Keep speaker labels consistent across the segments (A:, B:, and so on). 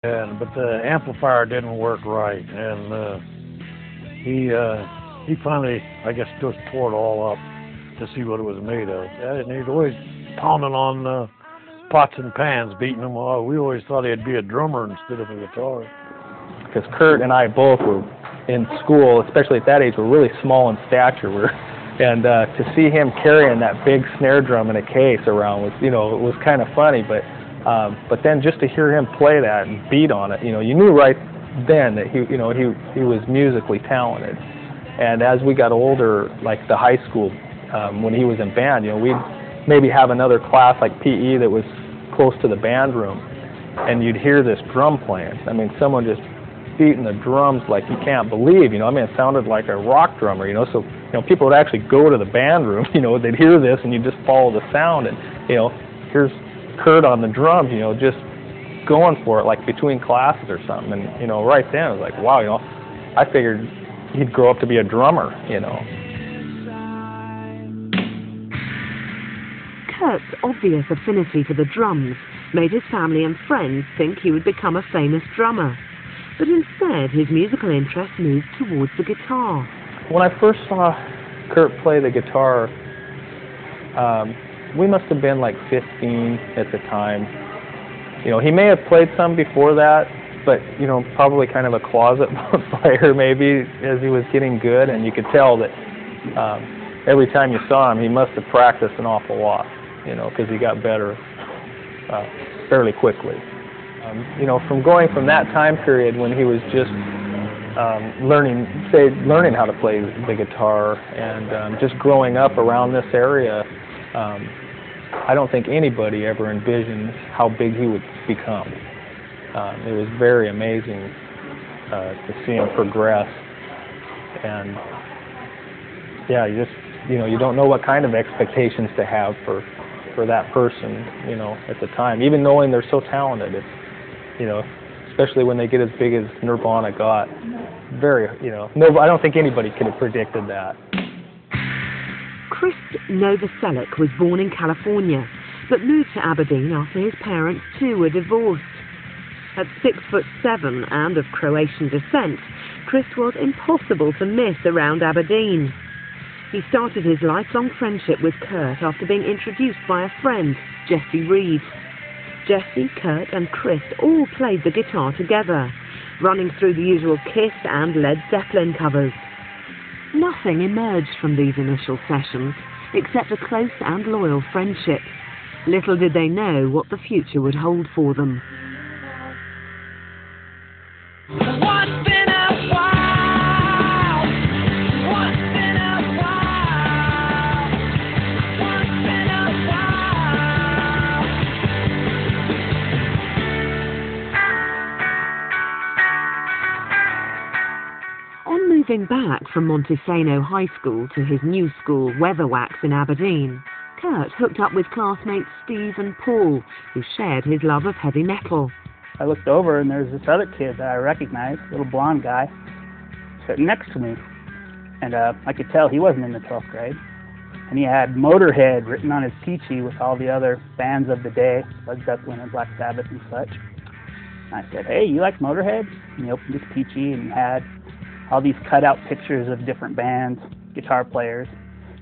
A: but the amplifier didn't work right, and he finally, I guess, just tore it all up to see what it was made of. And he'd always pounding on pots and pans, beating them all. We always thought he'd be a drummer instead of a guitar.
B: Because Kurt and I both were in school, especially at that age, were really small in stature. And to see him carrying that big snare drum in a case around was, it was kind of funny. But then just to hear him play that and beat on it, you knew right then that he was musically talented. And as we got older, like the high school, when he was in band, we'd maybe have another class like PE that was close to the band room, and you'd hear this drum playing. I mean, someone just beating the drums like you can't believe. It sounded like a rock drummer. So people would actually go to the band room. They'd hear this, and you just follow the sound, and here's Kurt on the drums. Just going for it like between classes or something. And right then it was like, wow. I figured he'd grow up to be a drummer.
C: Kurt's obvious affinity for the drums made his family and friends think he would become a famous drummer. But instead, his musical interest moved towards the guitar.
B: When I first saw Kurt play the guitar, we must have been like 15 at the time. He may have played some before that, but, probably kind of a closet player maybe as he was getting good, and you could tell that every time you saw him, he must have practiced an awful lot, because he got better fairly quickly. From going from that time period when he was just learning how to play the guitar and just growing up around this area, I don't think anybody ever envisioned how big he would become. It was very amazing to see him progress, and yeah, you don't know what kind of expectations to have for that person, at the time. Even knowing they're so talented, it's, especially when they get as big as NIRVANA got, very, I don't think anybody could have predicted that.
C: Chris Novoselic was born in California, but moved to Aberdeen after his parents too were divorced. At 6'7" and of Croatian descent, Chris was impossible to miss around Aberdeen. He started his lifelong friendship with Kurt after being introduced by a friend, Jesse Reed. Jesse, Kurt and Chris all played the guitar together, running through the usual Kiss and Led Zeppelin covers. Nothing emerged from these initial sessions except a close and loyal friendship. Little did they know what the future would hold for them. On moving back from Montesano High School to his new school, Weatherwax in Aberdeen, Kurt hooked up with classmates Steve and Paul, who shared his love of heavy metal.
D: I looked over and there's this other kid that I recognized, little blonde guy, sitting next to me. And I could tell he wasn't in the 12th grade. And he had Motorhead written on his peachy with all the other bands of the day, Led Zeppelin and Black Sabbath and such. And I said, "Hey, you like Motorhead?" And he opened his peachy and he had all these cutout pictures of different bands, guitar players.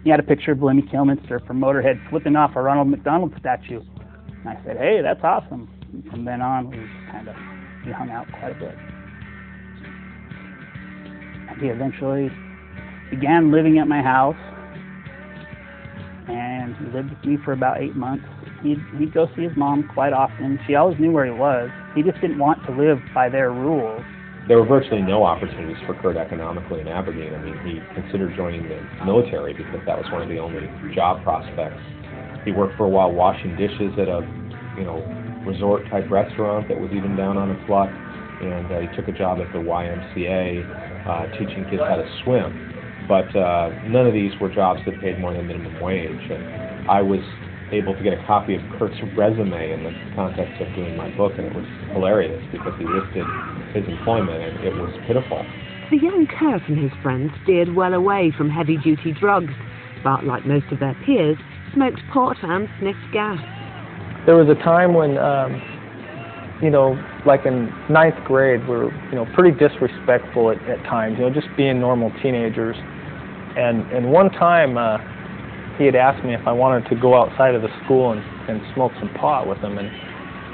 D: He had a picture of Lemmy Kilminster from Motorhead flipping off a Ronald McDonald statue. And I said, "Hey, that's awesome." And from then on, we hung out quite a bit. And he eventually began living at my house, and he lived with me for about 8 months. He'd go see his mom quite often. She always knew where he was. He just didn't want to live by their rules.
E: There were virtually no opportunities for Kurt economically in Aberdeen. I mean, he considered joining the military because that was one of the only job prospects. He worked for a while washing dishes at a, resort-type restaurant that was even down on its luck, and he took a job at the YMCA teaching kids how to swim. But none of these were jobs that paid more than minimum wage. And I was able to get a copy of Kurt's resume in the context of doing my book, and it was hilarious because he listed his employment, and it was pitiful.
C: The young Kurt and his friends steered well away from heavy-duty drugs, but like most of their peers, smoked pot and sniffed gas.
B: There was a time when you know, like in 9th grade, we were, you know, pretty disrespectful at times, you know, just being normal teenagers. And one time, he had asked me if I wanted to go outside of the school and smoke some pot with him. And,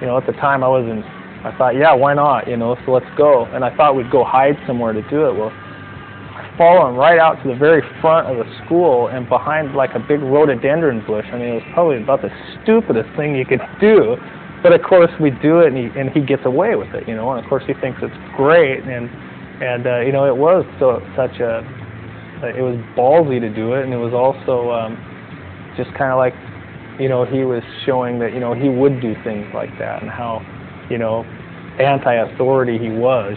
B: you know, at the time I thought, yeah, why not, you know, so let's go. And I thought we'd go hide somewhere to do it. Well, I follow him right out to the very front of the school and behind like a big rhododendron bush. I mean, it was probably about the stupidest thing you could do. But of course we do it, and he gets away with it, you know. And of course he thinks it's great, and you know, it was it was ballsy to do it, and it was also just kind of like, you know, he was showing that, you know, he would do things like that, and how, you know, anti-authority he was.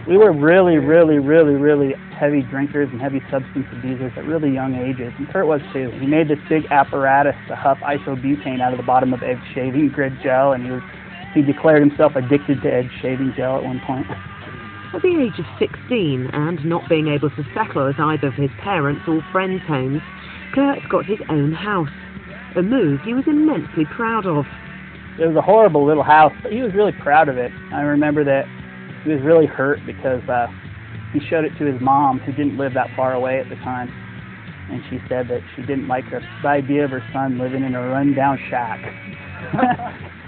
D: We were really, really, really, really heavy drinkers and heavy substance abusers at really young ages, and Kurt was too. He made this big apparatus to huff isobutane out of the bottom of Ed's shaving grid gel, and he declared himself addicted to Ed's shaving gel at one point.
C: At the age of 16, and not being able to settle at either of his parents' or friends' homes, Kurt got his own house, a move he was immensely proud of.
D: It was a horrible little house, but he was really proud of it. I remember that he was really hurt because he showed it to his mom, who didn't live that far away at the time, and she said that she didn't like the idea of her son living in a run-down shack.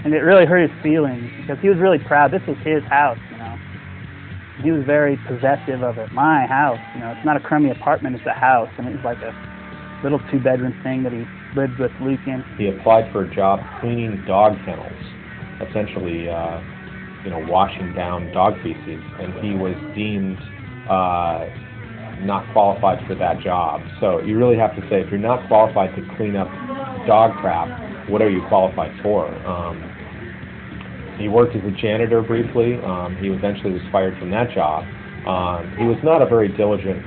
D: And it really hurt his feelings, because he was really proud. This was his house, you know. He was very possessive of it. My house, you know, it's not a crummy apartment, it's a house, and it was like a little 2-bedroom thing that he lived with Luke in.
E: He applied for a job cleaning dog kennels, essentially, you know, washing down dog feces, and he was deemed not qualified for that job. So you really have to say, if you're not qualified to clean up dog crap, what are you qualified for? He worked as a janitor briefly. He eventually was fired from that job. He was not a very diligent